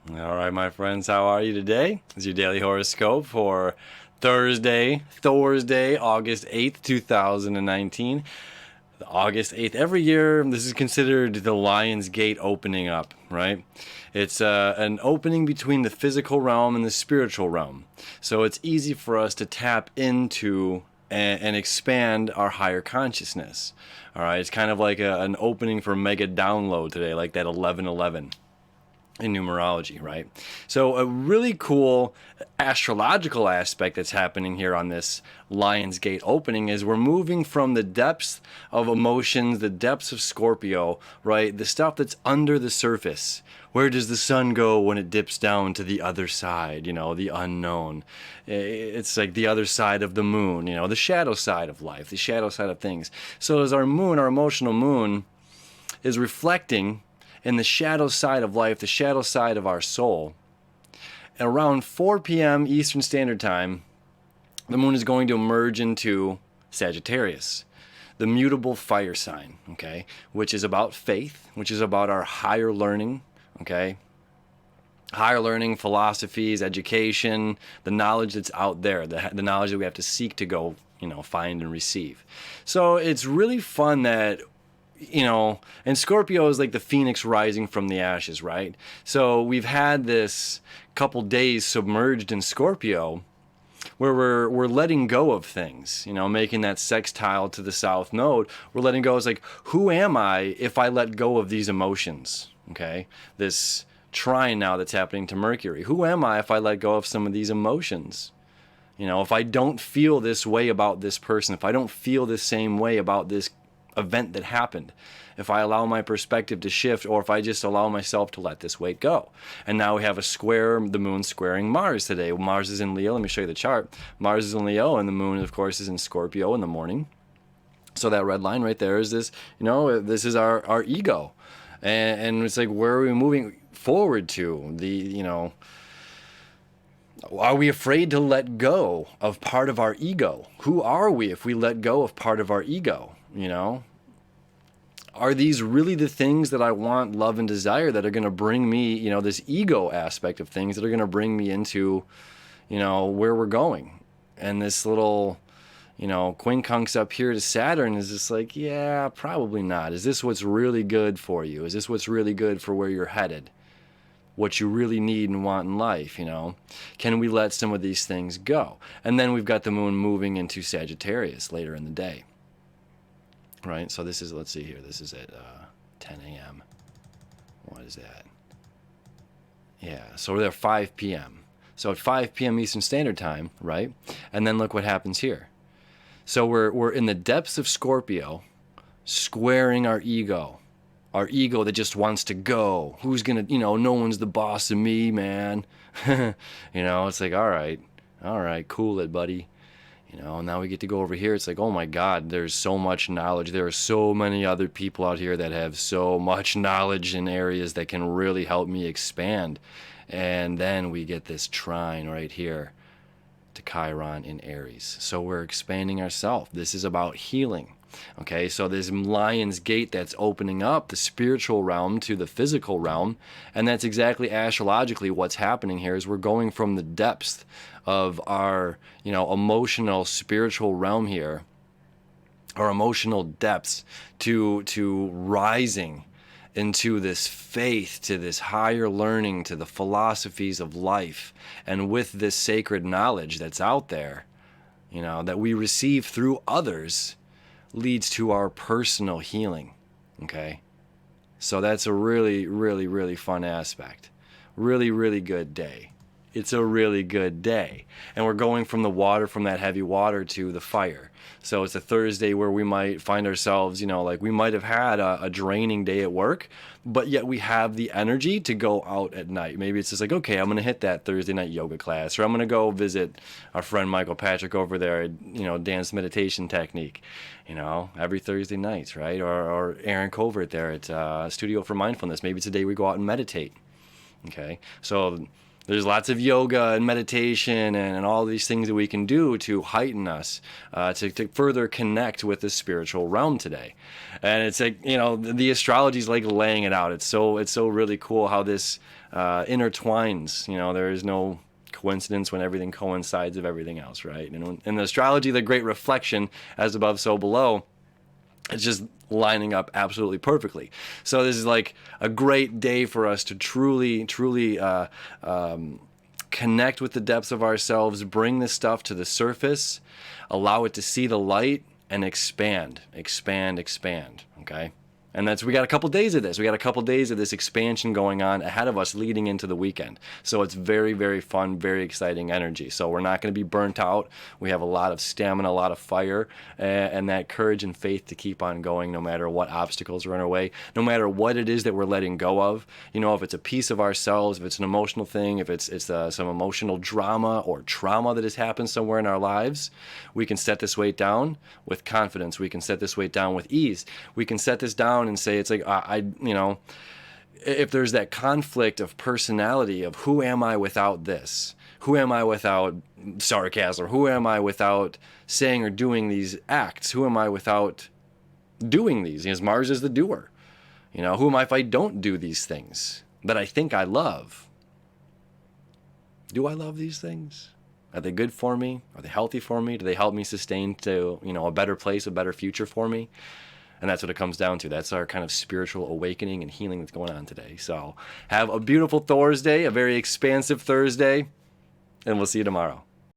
All right, my friends, how are you today? This is your daily horoscope for Thursday, August 8th, 2019. August 8th. Every year, this is considered the Lion's Gate opening up, right? It's an opening between the physical realm and the spiritual realm. So it's easy for us to tap into and expand our higher consciousness. All right, it's kind of like an opening for mega download today, like that 1111 in numerology, right? So a really cool astrological aspect that's happening here on this Lion's Gate opening is we're moving from the depths of emotions, the depths of Scorpio, right? The stuff that's under the surface. Where does the sun go when it dips down to the other side, the unknown? It's like the other side of the moon, the shadow side of life, the shadow side of things. So as our moon, our emotional moon, is reflecting in the shadow side of life, the shadow side of our soul. At around 4 p.m. Eastern Standard Time, the moon is going to emerge into Sagittarius, the mutable fire sign, okay, which is about faith, which is about our higher learning, okay, higher learning, philosophies, education, the knowledge that's out there, the knowledge that we have to seek to go, find and receive. So it's really fun that and Scorpio is like the phoenix rising from the ashes, right? So we've had this couple days submerged in Scorpio where we're letting go of things, making that sextile to the south node. We're letting go. It's like, who am I if I let go of these emotions? Okay, this trine now that's happening to Mercury. Who am I if I let go of some of these emotions? If I don't feel this way about this person, if I don't feel the same way about this event that happened, if I allow my perspective to shift, or if I just allow myself to let this weight go. And now we have a square, the moon squaring Mars today. Mars is in Leo. Let me show you the chart. Mars is in Leo, and the moon, of course, is in Scorpio in the morning. So that red line right there is this, this is our ego. And it's like, where are we moving forward to? Are we afraid to let go of part of our ego? Who are we if we let go of part of our ego? Are these really the things that I want, love, and desire that are going to bring me, this ego aspect of things that are going to bring me into, where we're going? And this little, quincunx up here to Saturn is just like, yeah, probably not. Is this what's really good for you? Is this what's really good for where you're headed? What you really need and want in life, Can we let some of these things go? And then we've got the moon moving into Sagittarius later in the day. Right, so this is, let's see here, this is at 10 a.m. What is that? Yeah, so we're there 5 p.m. So at 5 p.m. Eastern Standard Time, right? And then look what happens here. So we're in the depths of Scorpio, squaring our ego that just wants to go. Who's gonna, no one's the boss of me, man. It's like, all right, cool it, buddy. Now we get to go over here. It's like, oh my God, there's so much knowledge. There are so many other people out here that have so much knowledge in areas that can really help me expand. And then we get this trine right here to Chiron in Aries. So we're expanding ourselves. This is about healing. Okay, so there's Lion's Gate that's opening up the spiritual realm to the physical realm, and that's exactly astrologically what's happening here. Is we're going from the depths of our, emotional, spiritual realm here, our emotional depths, to rising into this faith, to this higher learning, to the philosophies of life, and with this sacred knowledge that's out there, that we receive through others, leads to our personal healing. Okay, so that's a really, really, really fun aspect. Really, really good day. It's a really good day. And we're going from the water, from that heavy water, to the fire. So it's a Thursday where we might find ourselves, like we might have had a draining day at work, but yet we have the energy to go out at night. Maybe it's just like, okay, I'm going to hit that Thursday night yoga class, or I'm going to go visit our friend Michael Patrick over there at, dance meditation technique, every Thursday nights, right? Or Aaron Covert there at Studio for Mindfulness. Maybe it's a day we go out and meditate. Okay, so There's lots of yoga and meditation and all these things that we can do to heighten us, to further connect with the spiritual realm today. And it's like, the astrology is like laying it out. It's so really cool how this intertwines. There is no coincidence when everything coincides with everything else, right? And in the astrology, the great reflection, as above, so below, it's just lining up absolutely perfectly. So this is like a great day for us to truly connect with the depths of ourselves, bring this stuff to the surface, allow it to see the light, and expand, okay? And we got a couple days of this. We got a couple days of this expansion going on ahead of us leading into the weekend. So it's very, very fun, very exciting energy. So we're not going to be burnt out. We have a lot of stamina, a lot of fire, and that courage and faith to keep on going no matter what obstacles are in our way, no matter what it is that we're letting go of. If it's a piece of ourselves, if it's an emotional thing, if it's some emotional drama or trauma that has happened somewhere in our lives, we can set this weight down with confidence. We can set this weight down with ease. We can set this down and say, it's like, if there's that conflict of personality of who am I without this? Who am I without sarcasm? Who am I without saying or doing these acts? Who am I without doing these? Because Mars is the doer. Who am I if I don't do these things that I think I love? Do I love these things? Are they good for me? Are they healthy for me? Do they help me sustain to, a better place, a better future for me? And that's what it comes down to. That's our kind of spiritual awakening and healing that's going on today. So have a beautiful Thursday, a very expansive Thursday, and we'll see you tomorrow.